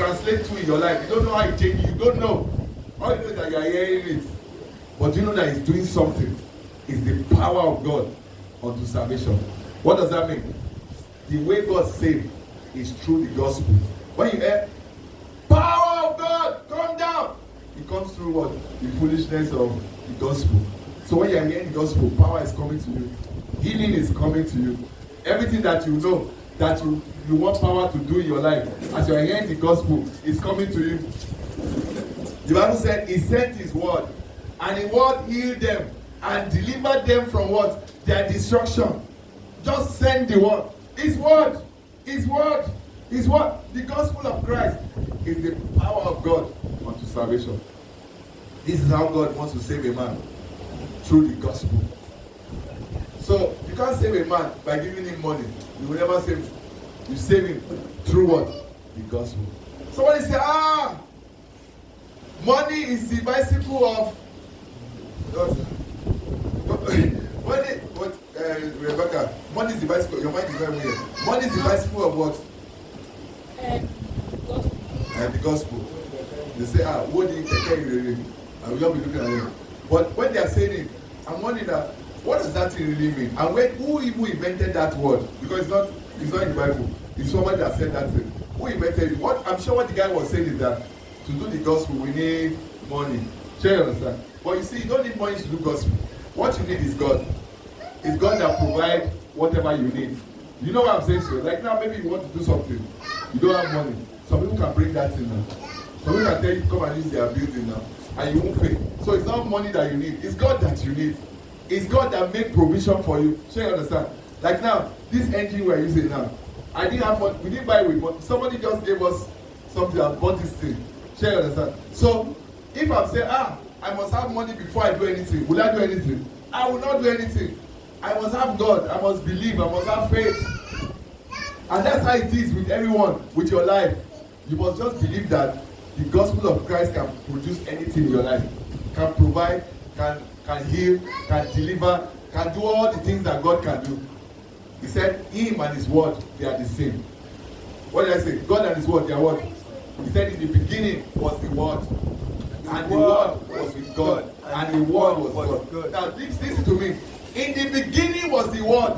translate to in your life. You don't know how it changes. You don't know. All you know is that you are hearing it. But you know that it's doing something. It's the power of God unto salvation. What does that mean? The way God saves is through the gospel. When you hear, power of God, come down. It comes through what? The foolishness of the gospel. So when you are hearing the gospel, power is coming to you. Healing is coming to you. Everything that you know that you want power to do in your life, as you are hearing the gospel, is coming to you. The Bible said he sent his word, and the word healed them and delivered them from what? Their destruction. Just send the word. His word. His word. His word. The gospel of Christ is the power of God unto salvation. This is how God wants to save a man, through the gospel. So you can't save a man by giving him money. You will never save him. You save him through what? The gospel. Somebody say, money is the bicycle of Rebecca, money is the bicycle. Your mind is very weird. Money is the bicycle of what? The gospel. They say, what do you take? And we all be looking at them. But when they are saying it, I'm wondering that, what does that thing really mean? And who even invented that word? Because it's not in the Bible. It's somebody that said that thing. Who invented it? I'm sure what the guy was saying is that to do the gospel, we need money. Sure, you understand? But you see, you don't need money to do gospel. What you need is God. It's God that provides whatever you need. You know what I'm saying, sir? Like now, maybe you want to do something. You don't have money. Some people can bring that in now. Some people can tell you, come and use their building now. And you won't pay. So it's not money that you need. It's God that you need. It's God that make provision for you. Sure, you understand? Like now, this engine we're using now. I didn't have money. We didn't buy it, but somebody just gave us something and bought this thing. Sure, you understand? So, if I'm saying, I must have money before I do anything. Will I do anything? I will not do anything. I must have God. I must believe. I must have faith. And that's how it is with everyone, with your life. You must just believe that the gospel of Christ can produce anything in your life. Can provide, can heal, can deliver, can do all the things that God can do. He said, him and his word, they are the same. What did I say? God and his word, they are what? He said, in the beginning was the word. And the word was with God. And the word was God. Now, listen to me. In the beginning was the word.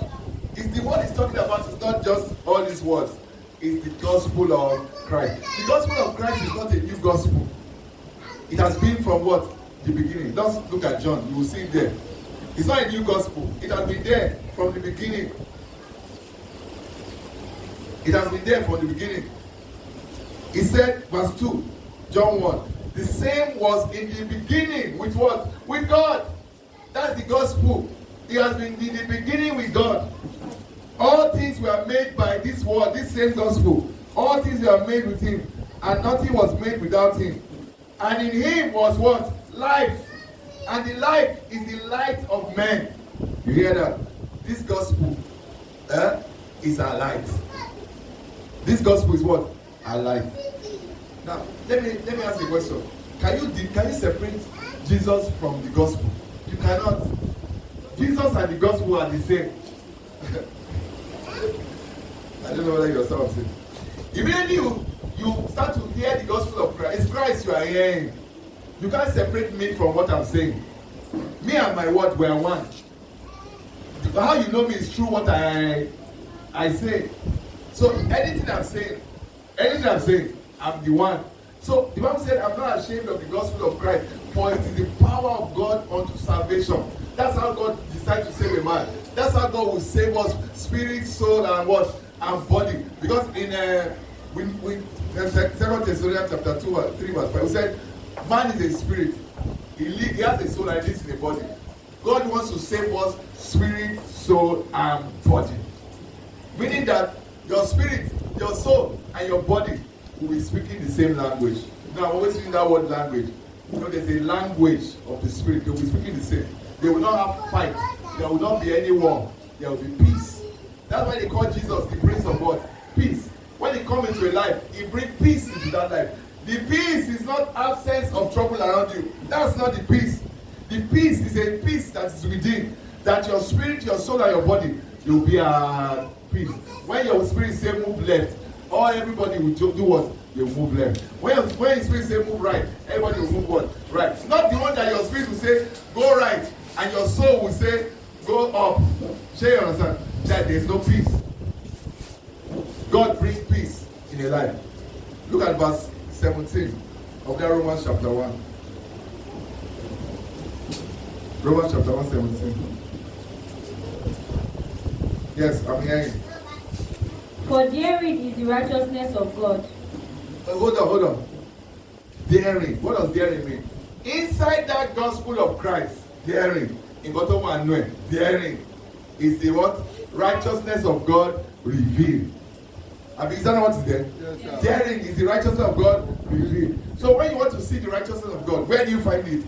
It's the word he's talking about. It's not just all these words. It's the gospel of Christ. The gospel of Christ is not a new gospel. It has been from what? The beginning. Just look at John. You will see it there. It's not a new gospel. It has been there from the beginning. It has been there from the beginning. He said, verse 2, John 1, the same was in the beginning with what? With God. That's the gospel. It has been in the beginning with God. All things were made by this word, this same gospel. All things were made with him, and nothing was made without him. And in him was what? Life. And the life is the light of men. You hear that? This gospel is our light. This gospel is what? Our life. Now, let me ask you a question. Can you separate Jesus from the gospel? You cannot. Jesus and the gospel are the same. I don't know whether you understand what I'm saying. Immediately you start to hear the gospel of Christ. It's Christ you are hearing. You can't separate me from what I'm saying. Me and my word were one. How you know me is through what I say. So anything I'm saying, I'm the one. So the Bible said, I'm not ashamed of the gospel of Christ, for it is the power of God unto salvation. That's how God decides to save a man. That's how God will save us, spirit, soul, and what? And body. Because in 2 Thessalonians chapter 2, 3 verse 5, we said, man is a spirit. He has a soul and lives in a body. God wants to save us, spirit, soul, and body. Meaning that your spirit, your soul, and your body will be speaking the same language. Now, I'm always using that word language. You know, there's a language of the spirit. They will be speaking the same. They will not have fight. There will not be any war. There will be peace. That's why they call Jesus the Prince of God. Peace. When he comes into a life, he brings peace into that life. The peace is not absence of trouble around you. That's not the peace. The peace is a peace that is within. That your spirit, your soul, and your body, you'll be at peace. When your spirit say move left, or everybody will do what? you move left. When your spirit say move right, everybody will move what? Right. Not the one that your spirit will say go right, and your soul will say go up. Share you understand? That there is no peace. God brings peace in your life. Look at verse 17 of that Romans chapter 1. Romans chapter 1, 17. Yes, I'm hearing. For therein is the righteousness of God. Hold on. Daring. What does daring mean? Inside that gospel of Christ, daring. In bottom one, no. Daring is the what? Righteousness of God revealed. Is that not what is there? Yes, daring is the righteousness of God revealed. So when you want to see the righteousness of God, where do you find it?